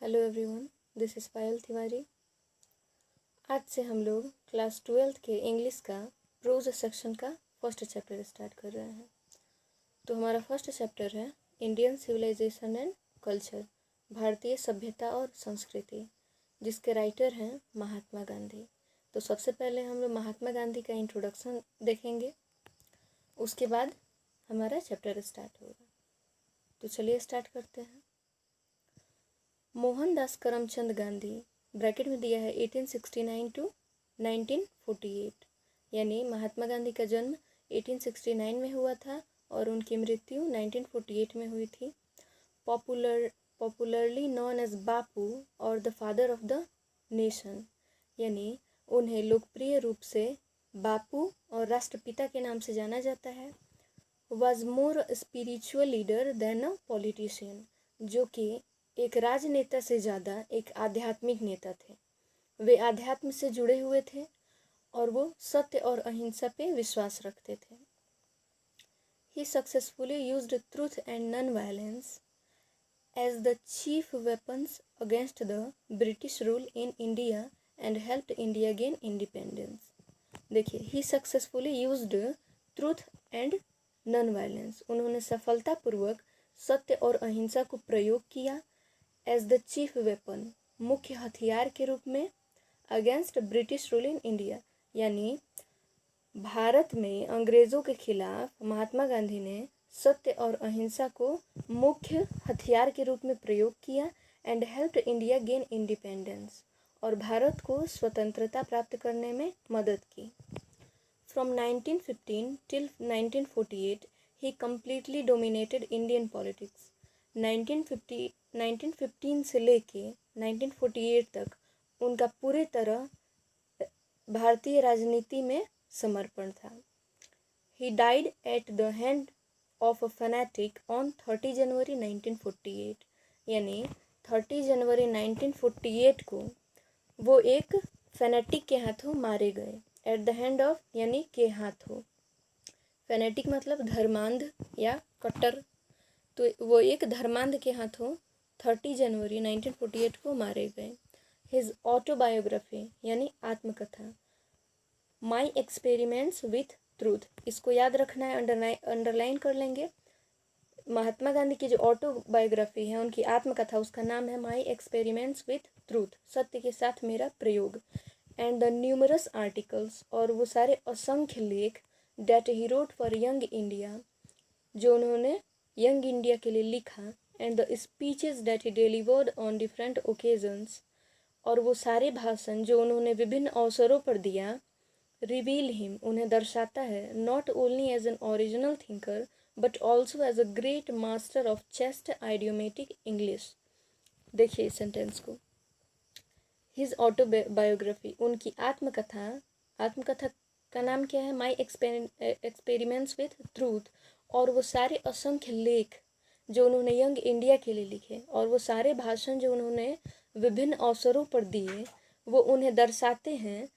Hello everyone, this is पायल तिवारी। आज से हम लोग क्लास 12th के इंग्लिश का प्रोज सेक्शन का फर्स्ट चैप्टर स्टार्ट कर रहे हैं। तो हमारा फर्स्ट चैप्टर है इंडियन सिविलाइजेशन एंड कल्चर, भारतीय सभ्यता और संस्कृति, जिसके राइटर हैं महात्मा गांधी। तो सबसे पहले हम लोग महात्मा गांधी का इंट्रोडक्शन देखेंगे, उसके बाद हमारा चैप्टर स्टार्ट होगा। तो चलिए स्टार्ट करते हैं। मोहनदास करमचंद गांधी, ब्रैकेट में दिया है 1869 टू 1948, यानी महात्मा गांधी का जन्म 1869 में हुआ था और उनकी मृत्यु 1948 में हुई थी। पॉपुलरली नॉन एज बापू और the father of the nation, यानी उन्हें लोकप्रिय रूप से बापू और राष्ट्रपिता के नाम से जाना जाता है। Was more spiritual leader than a politician, जो कि एक राजनेता से ज़्यादा एक आध्यात्मिक नेता थे। वे आध्यात्म से जुड़े हुए थे और वो सत्य और अहिंसा पे विश्वास रखते थे। He successfully used truth and non violence as the chief weapons against the British rule in India and helped India gain independence. देखिए, he successfully used truth and non violence, उन्होंने सफलतापूर्वक सत्य और अहिंसा को प्रयोग किया एज द चीफ वेपन, मुख्य हथियार के रूप में, against British rule in India, यानी भारत में अंग्रेज़ों के खिलाफ महात्मा गांधी ने सत्य और अहिंसा को मुख्य हथियार के रूप में प्रयोग किया and helped India gain independence, और भारत को स्वतंत्रता प्राप्त करने में मदद की। From 1915 till 1948 he completely dominated Indian politics. 1915 से लेके 1948 तक उनका पूरे तरह भारतीय राजनीति में समर्पण था। He died at the hand of a fanatic on 30 जनवरी 1948, यानी 30 जनवरी 1948 को वो एक फैनेटिक के हाथों मारे गए। एट द हैंड ऑफ यानी के हाथों, फैनेटिक मतलब धर्मांध या कट्टर, तो वो एक धर्मांध के हाथों 30 जनवरी 1948 को मारे गए। हिज ऑटोबायोग्राफी यानी आत्मकथा, माई एक्सपेरिमेंट्स विथ ट्रूथ, इसको याद रखना है, अंडरलाइन कर लेंगे। महात्मा गांधी की जो ऑटोबायोग्राफी है, उनकी आत्मकथा, उसका नाम है माई एक्सपेरिमेंट्स विथ ट्रूथ, सत्य के साथ मेरा प्रयोग। एंड द न्यूमरस आर्टिकल्स, और वो सारे असंख्य लेख, that he wrote for Young India, जो उन्होंने यंग इंडिया के लिए लिखा। And the speeches that he delivered on different occasions, और वो सारे भाषण जो उन्होंने विभिन्न अवसरों पर दिया, रिवील हिम, उन्हें दर्शाता है, not only as an original thinker but also as a great master of chaste idiomatic English. देखिए इस सेंटेंस को, हिज ऑटोबायोग्राफी, उनकी आत्मकथा, आत्मकथा का नाम क्या है, माई एक्सपेरिमेंट्स विथ ट्रूथ, और वो सारे असंख्य लेख जो उन्होंने यंग इंडिया के लिए लिखे, और वो सारे भाषण जो उन्होंने विभिन्न अवसरों पर दिए, वो उन्हें दर्शाते हैं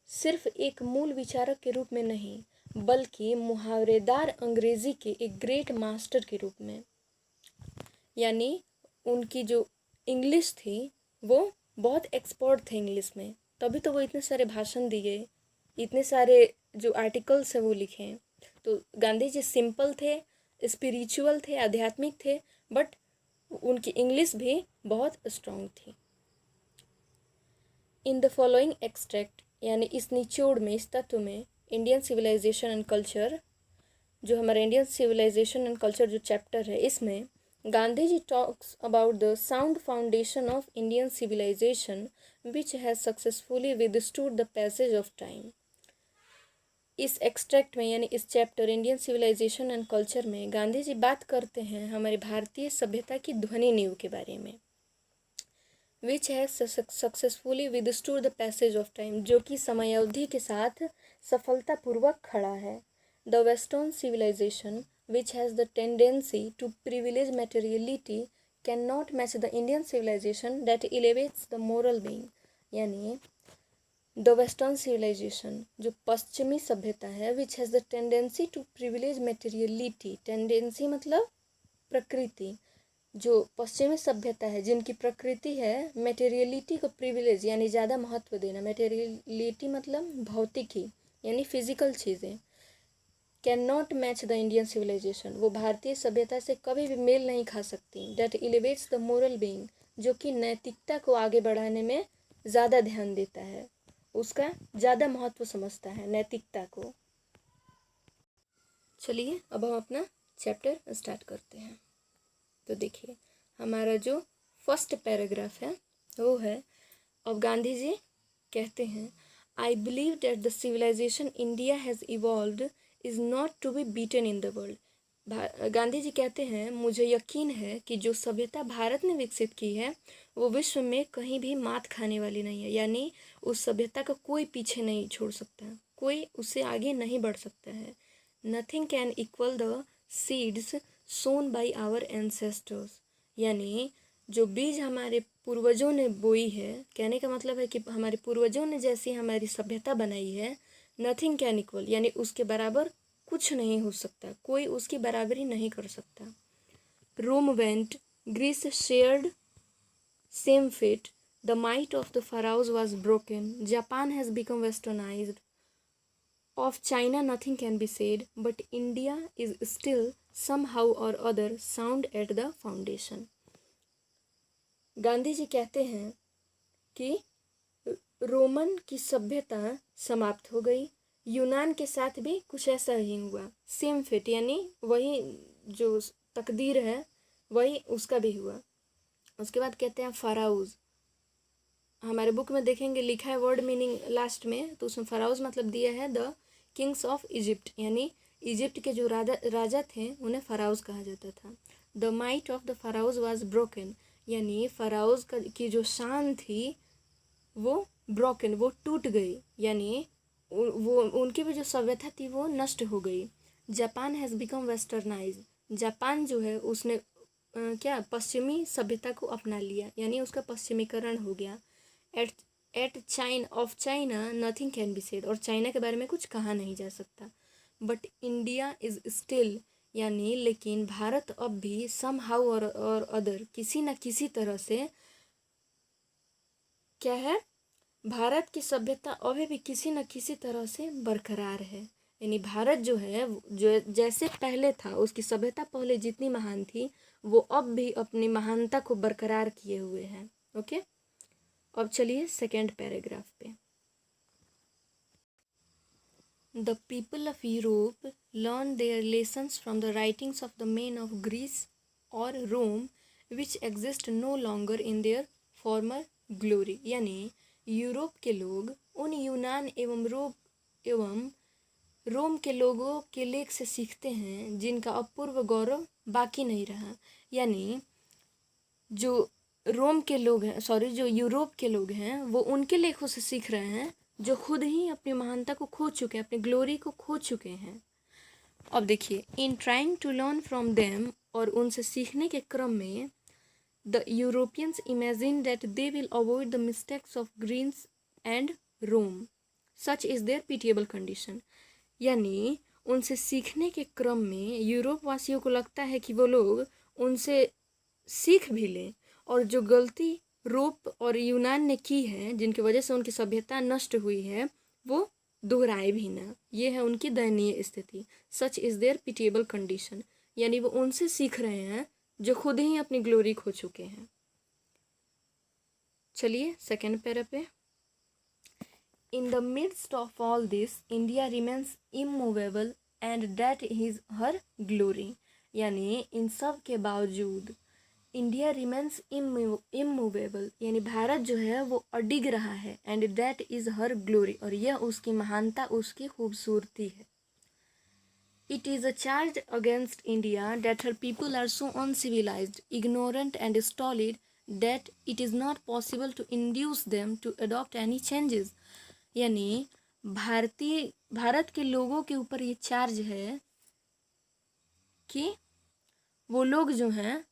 सिर्फ एक मूल विचारक के रूप में नहीं, बल्कि मुहावरेदार अंग्रेजी के एक ग्रेट मास्टर के रूप में। यानी उनकी जो इंग्लिश थी वो बहुत एक्सपर्ट थे इंग्लिश में, तभी तो वो इतने सारे भाषण दिए, इतने सारे जो आर्टिकल्स हैं वो लिखे। तो गांधी जी सिंपल थे, स्पिरिचुअल थे, आध्यात्मिक थे, बट उनकी इंग्लिश भी बहुत स्ट्रॉन्ग थी। इन द फॉलोइंग एक्सट्रैक्ट, यानी इस निचोड़ में, इस तत्व में, इंडियन सिविलाइजेशन एंड कल्चर, जो हमारा इंडियन सिविलाइजेशन एंड कल्चर जो चैप्टर है, इसमें Gandhi ji talks about the sound foundation of Indian civilisation which has successfully withstood the passage of time. इस एक्सट्रैक्ट में यानी इस chapter Indian civilisation and culture में गांधी जी बात करते हैं हमारी भारतीय सभ्यता की ध्वनि नींव के बारे में। Which has successfully withstood the passage of time, जो कि समयावधि के साथ सफलतापूर्वक खड़ा है। The western civilisation which has the tendency to privilege materiality can not match the Indian civilisation that elevates the moral being, यानी द वेस्टर्न सिविलाइजेशन, जो पश्चिमी सभ्यता है, which has the tendency to privilege materiality, tendency मतलब प्रकृति, जो पश्चिमी सभ्यता है, जिनकी प्रकृति है मटेरियलिटी को प्रिविलेज यानी ज़्यादा महत्व देना, मटेरियलिटी मतलब भौतिक ही यानी फिजिकल चीज़ें, can not match the Indian civilisation, वो भारतीय सभ्यता से कभी भी मेल नहीं खा सकती। That elevates the moral being, जो कि नैतिकता को आगे बढ़ाने में ज़्यादा ध्यान देता है, उसका ज़्यादा महत्व समझता है नैतिकता को। चलिए अब हम अपना चैप्टर स्टार्ट करते हैं। तो देखिए हमारा जो फर्स्ट पैराग्राफ है वो है, अब गांधी जी कहते हैं, I believe that the civilisation India has evolved is not to be beaten in the world. Gandhi ji कहते हैं, मुझे यकीन है कि जो सभ्यता भारत ने विकसित की है वो विश्व में कहीं भी मात खाने वाली नहीं है, यानी उस सभ्यता का कोई पीछे नहीं छोड़ सकता, कोई उससे आगे नहीं बढ़ सकता है। Nothing can equal the seeds sown by our ancestors, यानी जो बीज हमारे पूर्वजों ने बोई है, कहने का मतलब है कि हमारे पूर्वजों ने जैसी हमारी सभ्यता बनाई है, नथिंग कैन इक्वल यानी उसके बराबर कुछ नहीं हो सकता, कोई उसकी बराबरी नहीं कर सकता। Rome went, Greece shared same fate, the might of the pharaohs was broken, Japan has become westernized, of China nothing can be said, but India is still somehow or other sound at the foundation. Gandhi ji कहते हैं कि Roman की सभ्यता समाप्त हो गई, यूनान के साथ भी कुछ ऐसा ही हुआ, सेम फेट यानी वही जो तकदीर है वही उसका भी हुआ। उसके बाद कहते हैं फ़राउज़, हमारे बुक में देखेंगे लिखा है वर्ड मीनिंग लास्ट में, तो उसमें फ़राउज़ मतलब दिया है द किंग्स ऑफ इजिप्ट, यानी इजिप्ट के जो राजा थे उन्हें फ़राउज़ कहा जाता था। The might of the pharaohs was broken, यानी फ़राउज़ की जो शान थी वो ब्रोकन, वो टूट गई, यानी वो उनकी भी जो सभ्यता थी वो नष्ट हो गई। Japan has become westernise, Japan जो है उसने क्या पश्चिमी सभ्यता को अपना लिया, यानी उसका पश्चिमीकरण हो गया। एट चाइन of China nothing can be said, और चाइना के बारे में कुछ कहा नहीं जा सकता। बट इंडिया इज़ स्टिल, यानी लेकिन भारत अब भी सम हाउ और अदर किसी न किसी तरह से क्या है, भारत की सभ्यता अभी भी किसी न किसी तरह से बरकरार है, यानी भारत जो है जो जैसे पहले था, उसकी सभ्यता पहले जितनी महान थी वो अब भी अपनी महानता को बरकरार किए हुए हैं। ओके, अब चलिए सेकेंड पैराग्राफ पे। The people of Europe learn their lessons from the writings of the men of Greece और Rome which exist no longer in their former glory, यानी यूरोप के लोग उन यूनान एवं रोम के लोगों के लेख से सीखते हैं जिनका अपूर्व गौरव बाकी नहीं रहा, यानी जो रोम के लोग हैं, जो यूरोप के लोग हैं वो उनके लेखों से सीख रहे हैं जो खुद ही अपनी महानता को खो चुके हैं, अपनी ग्लोरी को खो चुके हैं। अब देखिए, in trying to learn from them, और उनसे सीखने के क्रम में the Europeans imagine that they will avoid the mistakes of Greece and Rome. Such is their pitiable condition. यानी उनसे सीखने के क्रम में यूरोप वासियों को लगता है कि वो लोग उनसे सीख भी लें, और जो गलती रोम और यूनान ने की है जिनकी वजह से उनकी सभ्यता नष्ट हुई है वो दोहराए भी ना। ये है उनकी दयनीय स्थिति। Such is their pitiable condition, यानी वो उनसे सीख रहे हैं जो खुद ही अपनी ग्लोरी खो चुके हैं। चलिए सेकेंड पैरा पे। In the midst of all this India remains immovable and that is her glory, यानी इन सब के बावजूद इंडिया रिमेन्स इमूवेबल, यानी भारत जो है वो अडिग रहा है, and that is her glory, और यह उसकी महानता, उसकी खूबसूरती है। It is a charge against India that her people are so uncivilized, ignorant and stolid that it is not possible to induce them to adopt any changes. यानी भारत के लोगों के ऊपर ये चार्ज है कि वो लोग जो हैं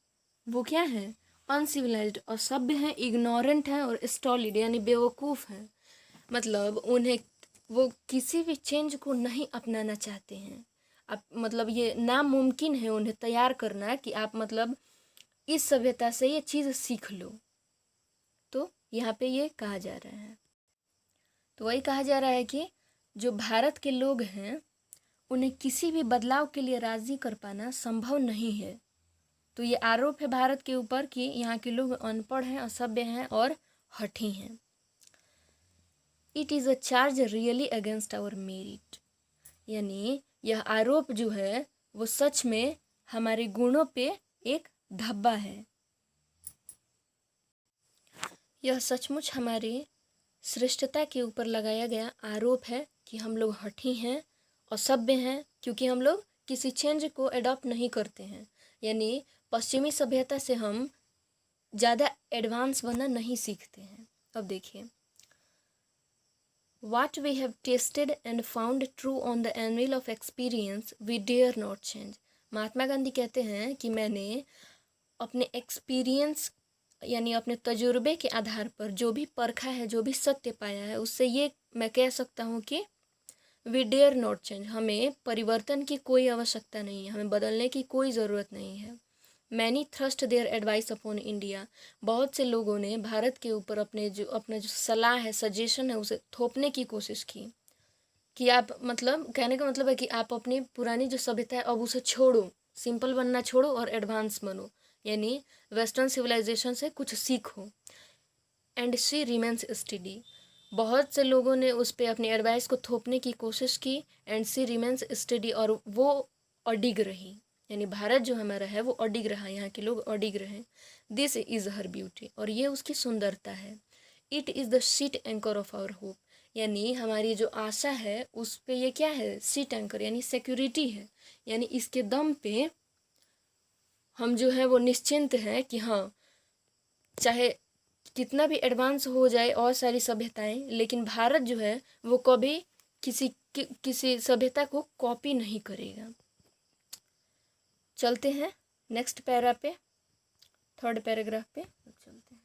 वो क्या हैं, अनसिविलाइज्ड, असभ्य हैं, इग्नोरेंट हैं और स्टॉलिड यानी बेवकूफ़ हैं। मतलब उन्हें वो किसी भी चेंज को नहीं अपनाना चाहते हैं। आप मतलब ये नामुमकिन है उन्हें तैयार करना कि आप मतलब इस सभ्यता से ये चीज़ सीख लो। तो यहाँ पे ये कहा जा रहा है, तो वही कहा जा रहा है कि जो भारत के लोग हैं उन्हें किसी भी बदलाव के लिए राजी कर पाना संभव नहीं है। तो ये आरोप है भारत के ऊपर कि यहाँ के लोग अनपढ़ हैं, असभ्य हैं और हठी हैं। It is a charge really against our merit, यानी यह आरोप जो है वो सच में हमारे गुणों पे एक धब्बा है। यह सचमुच हमारी श्रेष्ठता के ऊपर लगाया गया आरोप है कि हम लोग हठी हैं, असभ्य हैं, क्योंकि हम लोग किसी चेंज को अडॉप्ट नहीं करते हैं। यानी पश्चिमी सभ्यता से हम ज़्यादा एडवांस बनना नहीं सीखते हैं। अब देखिए, What we have tasted and found true on the anvil of experience, we dare not change. Mahatma Gandhi कहते हैं कि मैंने अपने एक्सपीरियंस यानी अपने तजुर्बे के आधार पर जो भी परखा है, जो भी सत्य पाया है, उससे ये मैं कह सकता हूँ कि वी डेयर नॉट चेंज, हमें परिवर्तन की कोई आवश्यकता नहीं है, हमें बदलने की कोई ज़रूरत नहीं है। Many thrust their advice upon India, बहुत से लोगों ने भारत के ऊपर अपना जो सलाह है, सजेशन है, उसे थोपने की कोशिश की कि आप मतलब कहने का मतलब है कि आप अपनी पुरानी जो सभ्यता है अब उसे छोड़ो, सिंपल बनना छोड़ो और एडवांस बनो, यानी वेस्टर्न सिविलाइजेशन से कुछ सीखो। एंड शी रिमेन्स स्टडी, बहुत से लोगों ने उस पर अपनी एडवाइस को थोपने की कोशिश की। एंड शी रिमेन्स स्टडी, और वो अडिग रही, यानी भारत जो हमारा है वो अडिग रहा, यहाँ के लोग अडिग रहे। दिस इज़ हर ब्यूटी, और ये उसकी सुंदरता है। It is the sheet anchor of our hope, यानी हमारी जो आशा है उस पे ये क्या है, सीट एंकर यानी सिक्योरिटी है, यानी इसके दम पे हम जो है वो निश्चिंत हैं कि हाँ, चाहे कितना भी एडवांस हो जाए और सारी सभ्यताएं, लेकिन भारत जो है वो कभी किसी सभ्यता को कॉपी नहीं करेगा। चलते हैं नेक्स्ट पैरा पे, थर्ड पैराग्राफ पे चलते हैं।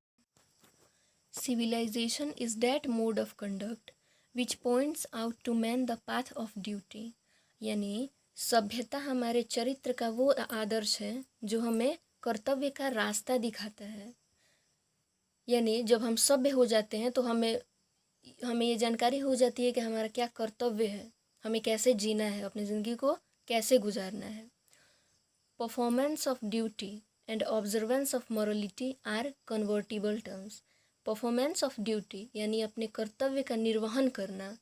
Civilisation is that mode of conduct which points out to man the path of duty, यानी सभ्यता हमारे चरित्र का वो आदर्श है जो हमें कर्तव्य का रास्ता दिखाता है। यानी जब हम सभ्य हो जाते हैं तो हमें ये जानकारी हो जाती है कि हमारा क्या कर्तव्य है, हमें कैसे जीना है, अपनी ज़िंदगी को कैसे गुजारना है। Performance of duty and observance of morality are convertible terms. Performance of duty यानी अपने कर्तव्य का निर्वहन करना,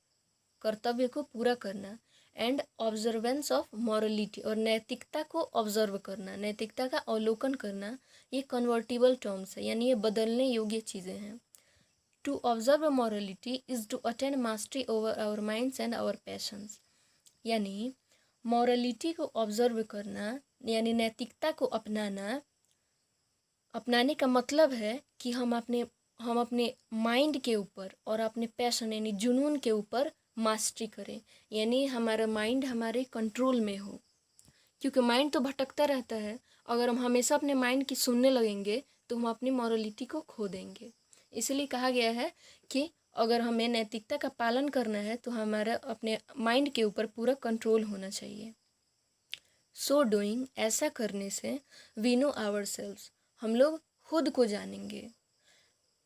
कर्तव्य को पूरा करना, एंड ऑब्जर्वेंस ऑफ मॉरलिटी और नैतिकता को ऑब्जर्व करना, नैतिकता का अवलोकन करना, ये कन्वर्टिबल टर्म्स है, यानी ये बदलने योग्य चीज़ें हैं। To observe morality is to attain mastery over our minds and our passions, यानी मॉरलिटी को ऑब्जर्व करना यानी नैतिकता को अपनाने का मतलब है कि हम अपने माइंड के ऊपर और अपने पैशन यानी जुनून के ऊपर मास्टरी करें, यानी हमारा माइंड हमारे कंट्रोल में हो, क्योंकि माइंड तो भटकता रहता है। अगर हम हमेशा अपने माइंड की सुनने लगेंगे तो हम अपनी मॉरलिटी को खो देंगे। इसलिए कहा गया है कि अगर हमें नैतिकता का पालन करना है तो हमारा अपने माइंड के ऊपर पूरा कंट्रोल होना चाहिए। सो डूइंग, ऐसा करने से वी नो आवर सेल्व्स, हम लोग खुद को जानेंगे।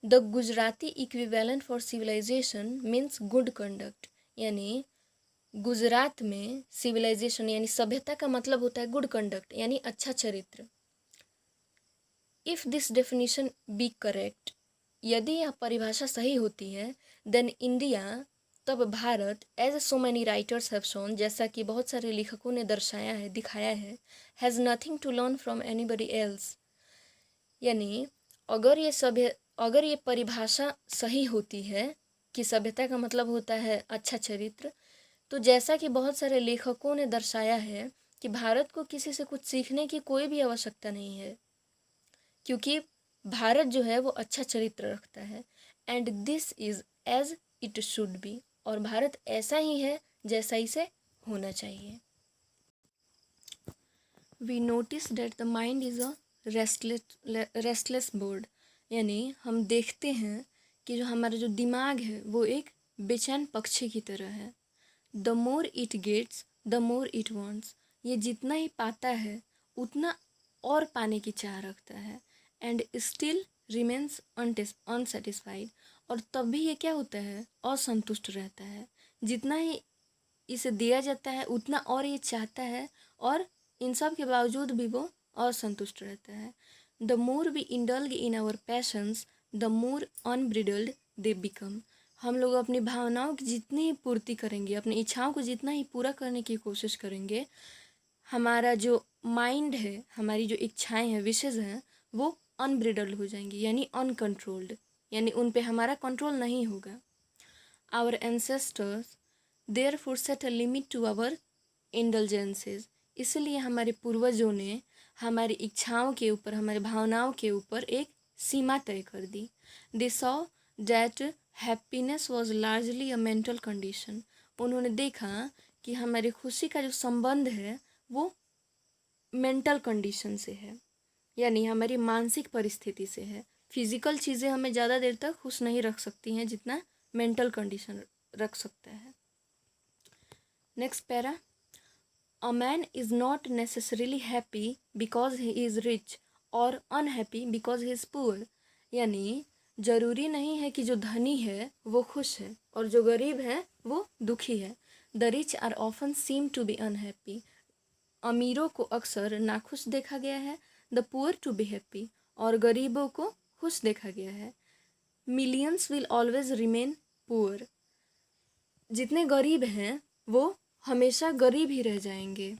The Gujarati equivalent for civilisation means good conduct, यानी गुजरात में सिविलाइजेशन यानी सभ्यता का मतलब होता है गुड कंडक्ट यानी अच्छा चरित्र। If this definition be correct, यदि यह परिभाषा सही होती है, देन इंडिया, तब Bharat, as so many writers have shown, जैसा कि बहुत सारे लेखकों ने दर्शाया है, दिखाया है, has nothing to learn from anybody else, यानी अगर ये परिभाषा सही होती है कि सभ्यता का मतलब होता है अच्छा चरित्र, तो जैसा कि बहुत सारे लेखकों ने दर्शाया है कि भारत को किसी से कुछ सीखने की कोई भी आवश्यकता नहीं है, क्योंकि भारत जो है वो अच्छा चरित्र रखता है। And this is as it should be, और भारत ऐसा ही है जैसा इसे होना चाहिए। We notice that the mind is a restless bird, यानी हम देखते हैं कि जो हमारा जो दिमाग है वो एक बेचैन पक्षी की तरह है। The more it gets the more it wants, ये जितना ही पाता है उतना और पाने की चाह रखता है, एंड स्टिल रिमेन्स अनसेटिस्फाइड, और तब भी ये क्या होता है, असंतुष्ट रहता है। जितना ही इसे दिया जाता है उतना और ये चाहता है, और इन सब के बावजूद भी वो असंतुष्ट रहता है। The more we indulge in our passions the more unbridled they become. हम लोग अपनी भावनाओं की जितनी ही पूर्ति करेंगे, अपनी इच्छाओं को जितना ही पूरा करने की कोशिश करेंगे, हमारा जो माइंड है, हमारी जो इच्छाएं हैं, विशेज़ हैं, वो अनब्रिडल्ड हो जाएंगी, यानी अनकंट्रोल्ड, यानी उन पे हमारा कंट्रोल नहीं होगा। Our ancestors therefore set a limit to our indulgences. इसलिए हमारे पूर्वजों ने हमारी इच्छाओं के ऊपर, हमारी भावनाओं के ऊपर एक सीमा तय कर दी। They saw that happiness was largely a mental condition. उन्होंने देखा कि हमारी खुशी का जो संबंध है वो मेंटल कंडीशन से है, यानी हमारी मानसिक परिस्थिति से है। फिजिकल चीज़ें हमें ज़्यादा देर तक खुश नहीं रख सकती हैं जितना मेंटल कंडीशन रख सकता है। Next para, a man is not necessarily happy because he is rich or unhappy because he is poor. यानी ज़रूरी नहीं है कि जो धनी है वो खुश है और जो गरीब है वो दुखी है। The rich are often seem to be unhappy. अमीरों को अक्सर नाखुश देखा गया है। The poor to be happy, और गरीबों को खुश देखा गया है। Millions will always remain poor. जितने गरीब हैं वो हमेशा गरीब ही रह जाएंगे।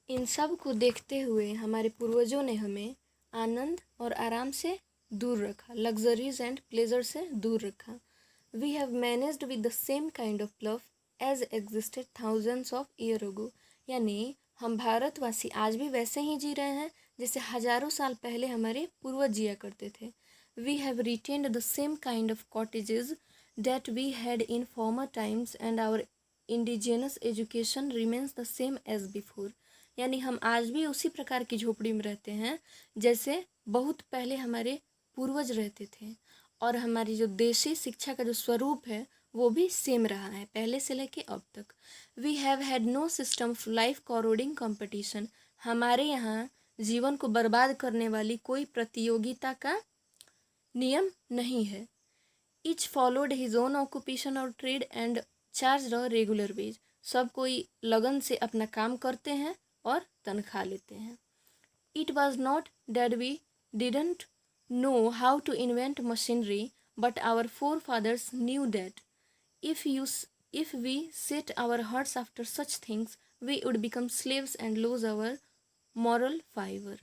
इन सब को देखते हुए हमारे पूर्वजों ने हमें आनंद और आराम से दूर रखा, लग्जरीज एंड प्लेजर से दूर रखा। We have managed with the same kind of love as existed thousands of year ago. यानी हम भारतवासी आज भी वैसे ही जी रहे हैं जैसे हजारों साल पहले हमारे पूर्वज जिया करते थे। We have retained the same kind of cottages that we had in former times and our indigenous education remains the same as before। यानी हम आज भी उसी प्रकार की झोपड़ी में रहते हैं जैसे बहुत पहले हमारे पूर्वज रहते थे, और हमारी जो देशी शिक्षा का जो स्वरूप है वो भी सेम रहा है पहले से लेके अब तक। We have had no system of life corroding competition. हमारे यहाँ जीवन को बर्बाद करने वाली कोई प्रतियोगिता का नियम नहीं है। Each followed his own occupation or trade and charge a regular wage. सब कोई लगन से अपना काम करते हैं और तनख्वाह लेते हैं। It was not that we didn't know how to invent machinery but our forefathers knew that if we set our hearts after such things we would become slaves and lose our moral fibre.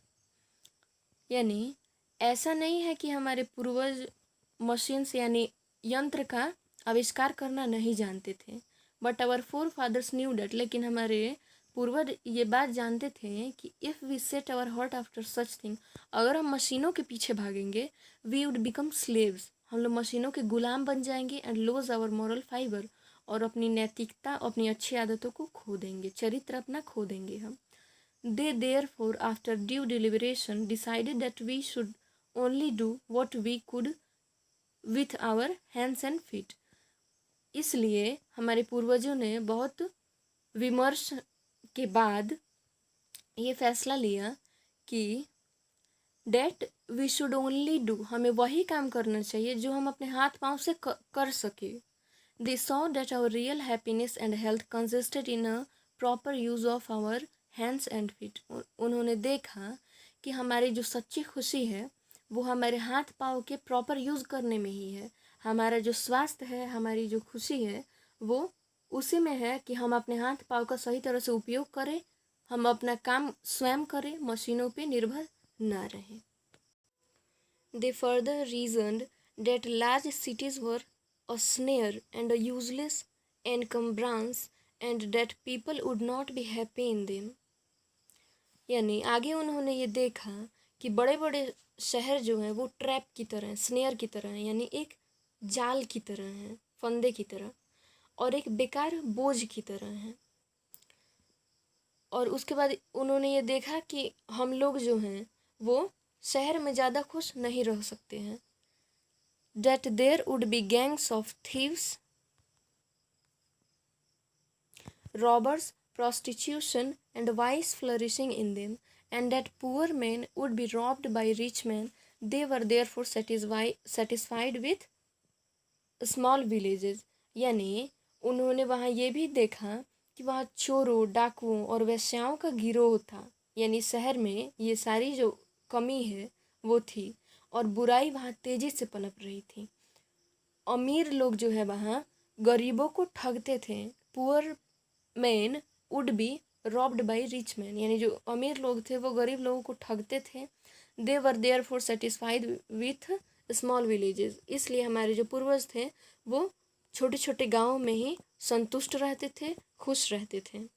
यानी ऐसा नहीं है कि हमारे पूर्वज machines यानी यंत्र का आविष्कार करना नहीं जानते थे, but our forefathers knew that. लेकिन हमारे पूर्वज ये बात जानते थे कि if we set our heart after such thing, अगर हम मशीनों के पीछे भागेंगे, वी वुड बिकम स्लेव्स, हम लोग मशीनों के गुलाम बन जाएंगे, and lose our moral fibre, और अपनी नैतिकता, अपनी अच्छी आदतों को खो देंगे, चरित्र अपना खो देंगे हम। They therefore, after due deliberation, decided that we should only do what we could with our hands and feet। इसलिए हमारे पूर्वजों ने बहुत विमर्श के बाद ये फैसला लिया कि that we should only do, हमें वही काम करना चाहिए जो हम अपने हाथ पाँव से कर सके। They saw that our real happiness and health consisted in a proper use of our hands and feet. उन्होंने देखा कि हमारी जो सच्ची खुशी है वो हमारे हाथ पाँव के प्रॉपर यूज़ करने में ही है। हमारा जो स्वास्थ्य है, हमारी जो खुशी है वो उसी में है कि हम अपने हाथ पाँव का सही तरह से उपयोग करें, हम अपना काम स्वयं करें, मशीनों पे निर्भर ना रहें। दे further reasoned that large cities were a snare and a useless encumbrance and that people would not be happy in them। यानी आगे उन्होंने ये देखा कि बड़े बड़े शहर जो हैं वो ट्रैप की तरह हैं, स्नेयर की तरह हैं, यानी एक जाल की तरह हैं, फंदे की तरह, और एक बेकार बोझ की तरह हैं। और उसके बाद उन्होंने ये देखा कि हम लोग जो हैं वो शहर में ज़्यादा खुश नहीं रह सकते हैं। That there would be gangs of thieves, robbers, prostitution and vice flourishing in them, and that poor men would be robbed by rich men. They were therefore satisfied with small villages. यानी उन्होंने वहाँ ये भी देखा कि वहाँ चोरों, डाकुओं और वेश्याओं का गिरोह था। यानी शहर में ये सारी जो कमी है वो थी और बुराई वहाँ तेजी से पनप रही थी। अमीर लोग जो है वहाँ गरीबों को ठगते थे। Poor man would be robbed by rich man, यानी जो अमीर लोग थे वो गरीब लोगों को ठगते थे। They were therefore satisfied with small villages, इसलिए हमारे जो पूर्वज थे वो छोटे छोटे गाँवों में ही संतुष्ट रहते थे, खुश रहते थे।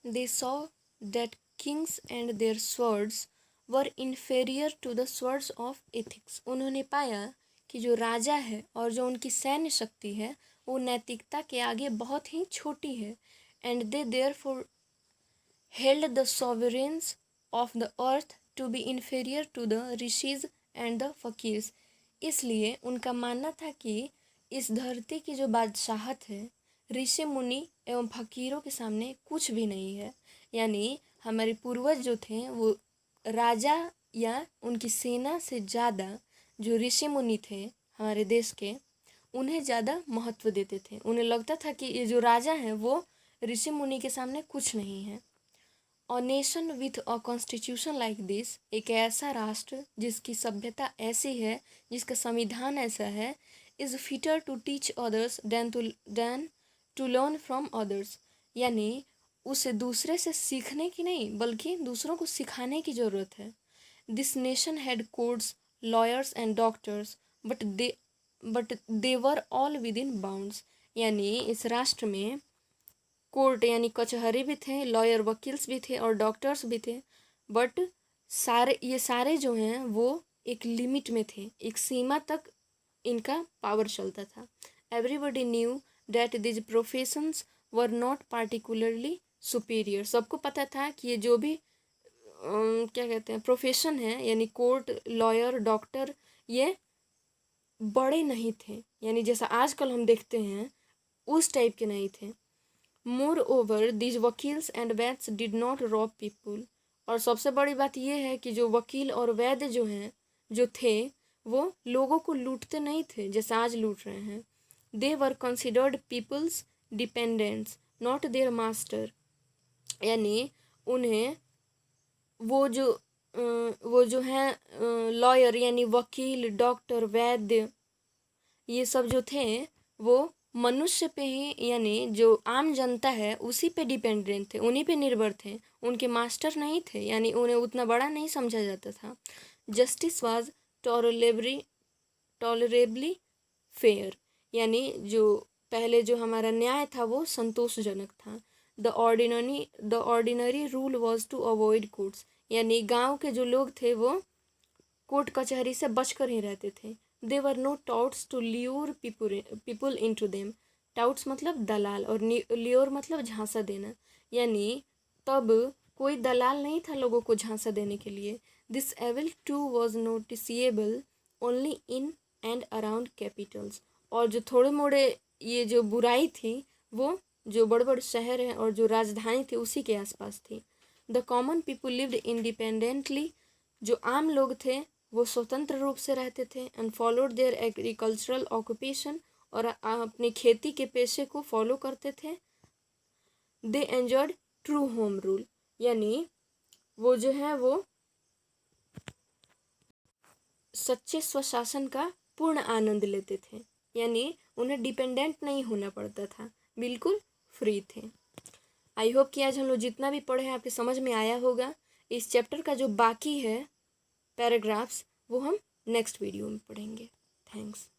They saw that kings and their swords were inferior to the swords of ethics. उन्होंने पाया कि जो राजा है और जो उनकी सैन्य शक्ति है वो नैतिकता के आगे बहुत ही छोटी है। And they therefore held the sovereigns of the earth to be inferior to the rishis and the fakirs. इसलिए उनका मानना था कि इस धरती की जो बादशाहत है ऋषि मुनि एवं फकीरों के सामने कुछ भी नहीं है। यानी हमारे पूर्वज जो थे वो राजा या उनकी सेना से ज़्यादा जो ऋषि मुनि थे हमारे देश के उन्हें ज़्यादा महत्व देते थे। उन्हें लगता था कि ये जो राजा हैं वो ऋषि मुनि के सामने कुछ नहीं है। A nation with a constitution like this, एक ऐसा राष्ट्र जिसकी सभ्यता ऐसी है, जिसका संविधान ऐसा है, is fitter to teach others than to learn from others. यानी उसे दूसरे से सीखने की नहीं बल्कि दूसरों को सिखाने की ज़रूरत है। This nation had courts, lawyers and doctors but they were all with in bounds. यानी इस राष्ट्र में कोर्ट यानी कचहरी भी थे, लॉयर वकील्स भी थे और डॉक्टर्स भी थे, बट ये सारे जो हैं वो एक लिमिट में थे, एक सीमा तक इनका पावर चलता था। Everybody knew that these professions were not particularly superior. सबको पता था कि ये जो भी क्या कहते हैं प्रोफेशन है यानी कोर्ट, लॉयर, डॉक्टर, ये बड़े नहीं थे, यानी जैसा आजकल हम देखते हैं उस टाइप के नहीं थे। Moreover these vakils and vaids did not rob people. और सबसे बड़ी बात यह है कि जो वकील और वैद्य जो थे वो लोगों को लूटते नहीं थे जैसा आज लूट रहे हैं। They were considered people's dependents not their master. यानी उन्हें वो जो हैं लॉयर यानी वकील, डॉक्टर, वैद्य, ये सब जो थे वो मनुष्य पे ही यानी जो आम जनता है उसी पे डिपेंडेंट थे, उन्हीं पे निर्भर थे, उनके मास्टर नहीं थे, यानी उन्हें उतना बड़ा नहीं समझा जाता था। जस्टिस वाज टॉलरेबली फेयर, यानी जो पहले जो हमारा न्याय था वो संतोषजनक था। The ordinary rule was to avoid courts, यानी गांव के जो लोग थे वो कोर्ट कचहरी से बचकर ही रहते थे। They were no touts to lure people into them. Touts मतलब दलाल और ल्योर मतलब झांसा देना, यानी तब कोई दलाल नहीं था लोगों को झांसा देने के लिए। This evil too was noticeable only in and around capitals. और जो थोड़े मोड़े ये जो बुराई थी वो जो बड़े बड़े शहर हैं और जो राजधानी थी उसी के आसपास थी। The common people lived independently, जो आम लोग थे वो स्वतंत्र रूप से रहते थे। And followed there agricultural occupation, और अपनी खेती के पेशे को फॉलो करते थे। दे एंजॉयड ट्रू होम रूल, यानी वो जो है वो सच्चे स्वशासन का पूर्ण आनंद लेते थे, यानी उन्हें डिपेंडेंट नहीं होना पड़ता था, बिल्कुल फ्री थे। आई होप कि आज हम लोग जितना भी पढ़े हैं आपके समझ में आया होगा। इस चैप्टर का जो बाकी है पैराग्राफ्स वो हम नेक्स्ट वीडियो में पढ़ेंगे। थैंक्स।